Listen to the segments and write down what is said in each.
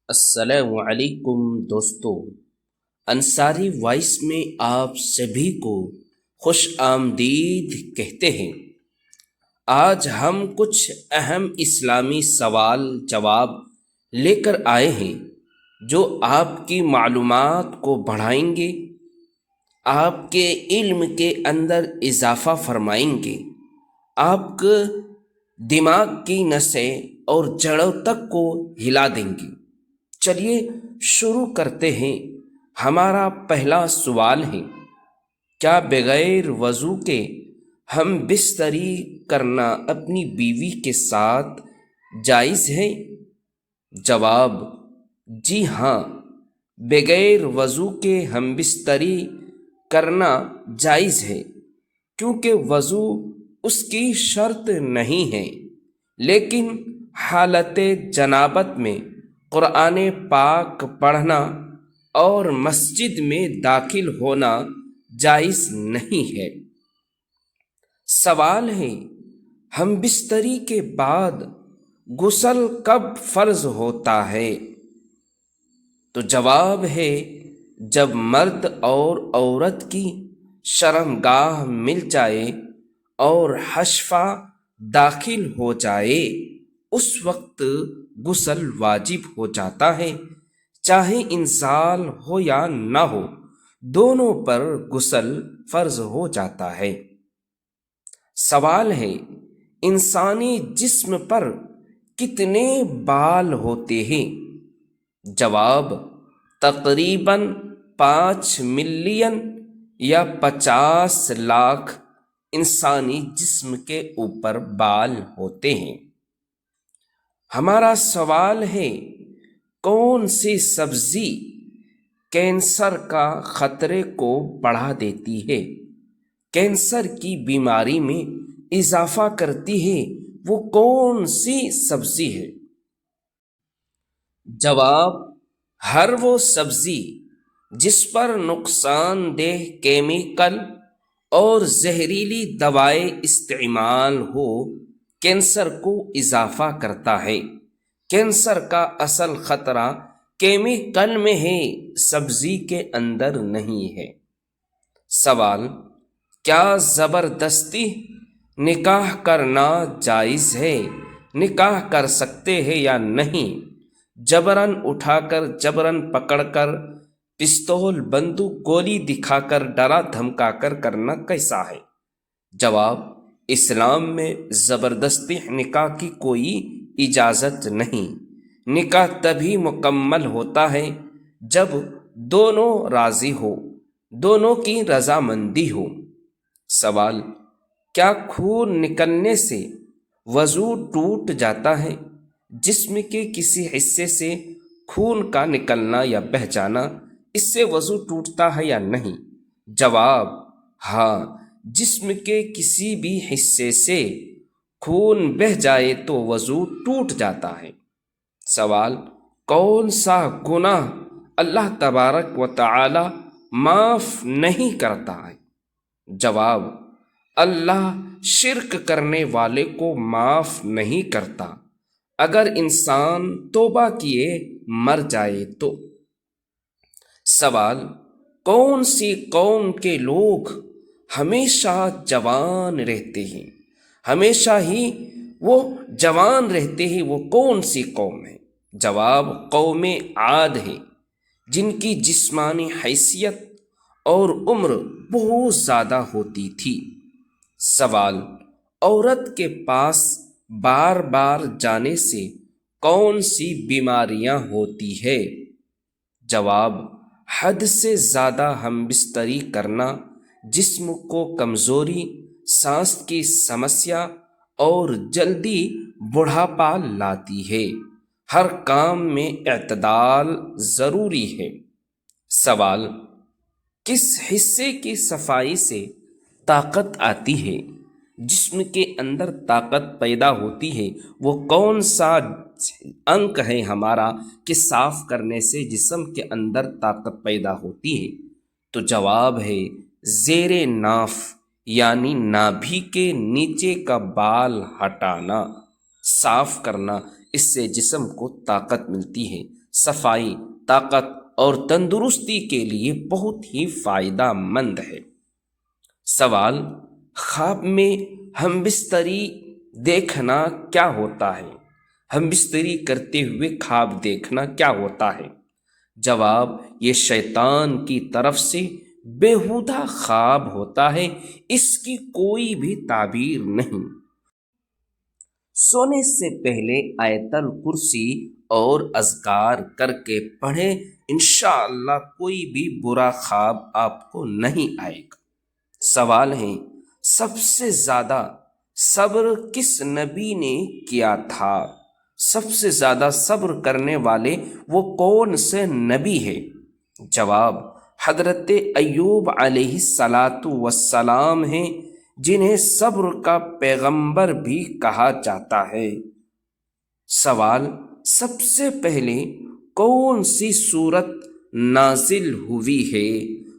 السلام علیکم دوستو، انصاری وائس میں آپ سبھی کو خوش آمدید کہتے ہیں۔ آج ہم کچھ اہم اسلامی سوال جواب لے کر آئے ہیں جو آپ کی معلومات کو بڑھائیں گے، آپ کے علم کے اندر اضافہ فرمائیں گے، آپ کے دماغ کی نسیں اور جڑوں تک کو ہلا دیں گے۔ چلیے شروع کرتے ہیں۔ ہمارا پہلا سوال ہے، کیا بغیر وضو کے ہم بستری کرنا اپنی بیوی کے ساتھ جائز ہے؟ جواب: جی ہاں، بغیر وضو کے ہم بستری کرنا جائز ہے، کیونکہ وضو اس کی شرط نہیں ہے، لیکن حالت جنابت میں قرآن پاک پڑھنا اور مسجد میں داخل ہونا جائز نہیں ہے۔ سوال ہے، ہم بستری کے بعد غسل کب فرض ہوتا ہے؟ تو جواب ہے، جب مرد اور عورت کی شرمگاہ مل جائے اور حشفہ داخل ہو جائے، اس وقت غسل واجب ہو جاتا ہے، چاہے انزال ہو یا نہ ہو، دونوں پر غسل فرض ہو جاتا ہے۔ سوال ہے، انسانی جسم پر کتنے بال ہوتے ہیں؟ جواب: تقریباً 5 ملین یا 50 لاکھ انسانی جسم کے اوپر بال ہوتے ہیں۔ ہمارا سوال ہے، کون سی سبزی کینسر کا خطرے کو بڑھا دیتی ہے، کینسر کی بیماری میں اضافہ کرتی ہے، وہ کون سی سبزی ہے؟ جواب: ہر وہ سبزی جس پر نقصان دہ کیمیکل اور زہریلی دوائیں استعمال ہو کینسر کو اضافہ کرتا ہے۔ کینسر کا اصل خطرہ کیمیکل میں ہے، سبزی کے اندر نہیں ہے۔ سوال: کیا زبردستی نکاح کرنا جائز ہے؟ نکاح کر سکتے ہیں یا نہیں؟ جبراً اٹھا کر، جبراً پکڑ کر، پستول، بندوق، گولی دکھا کر، ڈرا دھمکا کر کرنا کیسا ہے؟ جواب: اسلام میں زبردستی نکاح کی کوئی اجازت نہیں۔ نکاح تبھی مکمل ہوتا ہے جب دونوں راضی ہو، دونوں کی رضامندی ہو۔ سوال: کیا خون نکلنے سے وضو ٹوٹ جاتا ہے؟ جسم کے کسی حصے سے خون کا نکلنا یا بہہ جانا، اس سے وضو ٹوٹتا ہے یا نہیں؟ جواب: ہاں، جسم کے کسی بھی حصے سے خون بہہ جائے تو وضو ٹوٹ جاتا ہے۔ سوال: کون سا گناہ اللہ تبارک و تعالی معاف نہیں کرتا ہے؟ جواب: اللہ شرک کرنے والے کو معاف نہیں کرتا، اگر انسان توبہ کیے مر جائے تو۔ سوال: کون سی قوم کے لوگ ہمیشہ جوان رہتے ہیں؟ ہمیشہ ہی وہ جوان رہتے ہیں، وہ کون سی قوم ہے؟ جواب: قوم عاد ہے، جن کی جسمانی حیثیت اور عمر بہت زیادہ ہوتی تھی۔ سوال: عورت کے پاس بار بار جانے سے کون سی بیماریاں ہوتی ہے؟ جواب: حد سے زیادہ ہم بستری کرنا جسم کو کمزوری، سانس کی سمسیا اور جلدی بڑھاپا لاتی ہے۔ ہر کام میں اعتدال ضروری ہے۔ سوال: کس حصے کی صفائی سے طاقت آتی ہے؟ جسم کے اندر طاقت پیدا ہوتی ہے، وہ کون سا انگ ہے ہمارا کہ صاف کرنے سے جسم کے اندر طاقت پیدا ہوتی ہے؟ تو جواب ہے زیر ناف، یعنی نابھی کے نیچے کا بال ہٹانا، صاف کرنا، اس سے جسم کو طاقت ملتی ہے۔ صفائی، طاقت اور تندرستی کے لیے بہت ہی فائدہ مند ہے۔ سوال: خواب میں ہم بستری دیکھنا کیا ہوتا ہے؟ ہم بستری کرتے ہوئے خواب دیکھنا کیا ہوتا ہے؟ جواب: یہ شیطان کی طرف سے بیہودہ خواب ہوتا ہے، اس کی کوئی بھی تعبیر نہیں۔ سونے سے پہلے آیت الکرسی اور اذکار کر کے پڑھیں، انشاءاللہ کوئی بھی برا خواب آپ کو نہیں آئے گا۔ سوال ہے: سب سے زیادہ صبر کس نبی نے کیا تھا؟ سب سے زیادہ صبر کرنے والے وہ کون سے نبی ہے؟ جواب: حضرت ایوب علیہ السلام ہیں، جنہیں صبر کا پیغمبر بھی کہا جاتا ہے۔ سوال: سب سے پہلے کون سی سورت نازل ہوئی ہے؟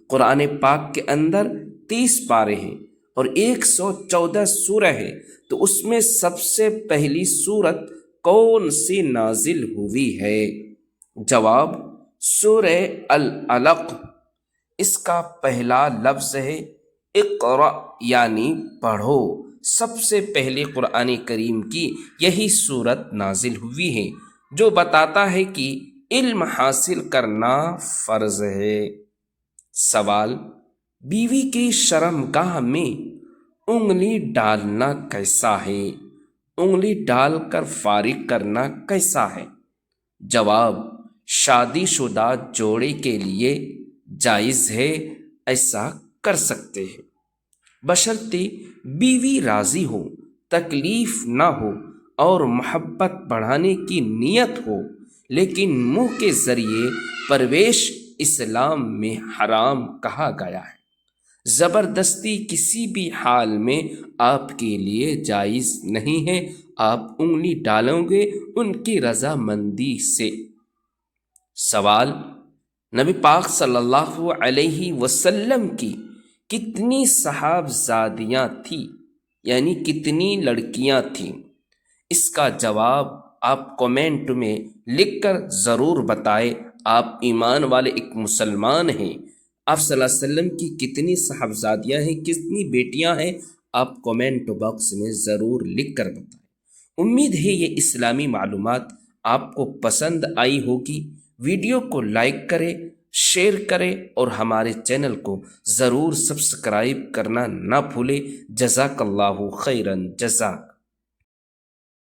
قرآن پاک کے اندر 30 پارے ہیں اور 114 سورہ ہے، تو اس میں سب سے پہلی سورت کون سی نازل ہوئی ہے؟ جواب: سورہ العلق۔ اس کا پہلا لفظ ہے اقرأ، یعنی پڑھو۔ سب سے پہلے قرآن کریم کی یہی سورت نازل ہوئی ہے، جو بتاتا ہے کہ علم حاصل کرنا فرض ہے۔ سوال: بیوی کی شرم گاہ میں انگلی ڈالنا کیسا ہے؟ انگلی ڈال کر فارغ کرنا کیسا ہے؟ جواب: شادی شدہ جوڑے کے لیے جائز ہے، ایسا کر سکتے ہیں، بشرطے بیوی راضی ہو، تکلیف نہ ہو اور محبت بڑھانے کی نیت ہو، لیکن منہ کے ذریعے پرویش اسلام میں حرام کہا گیا ہے۔ زبردستی کسی بھی حال میں آپ کے لیے جائز نہیں ہے، آپ انگلی ڈالیں گے ان کی رضامندی سے۔ سوال: نبی پاک صلی اللہ علیہ وسلم کی کتنی صحابزادیاں تھیں، یعنی کتنی لڑکیاں تھیں؟ اس کا جواب آپ کومنٹ میں لکھ کر ضرور بتائیں۔ آپ ایمان والے ایک مسلمان ہیں، آپ صلی اللہ علیہ وسلم کی کتنی صحابزادیاں ہیں، کتنی بیٹیاں ہیں، آپ کومنٹ باکس میں ضرور لکھ کر بتائیں۔ امید ہے یہ اسلامی معلومات آپ کو پسند آئی ہوگی۔ ویڈیو کو لائک کریں، شیئر کریں اور ہمارے چینل کو ضرور سبسکرائب کرنا نہ بھولیں۔ جزاک اللہ خیرا جزا۔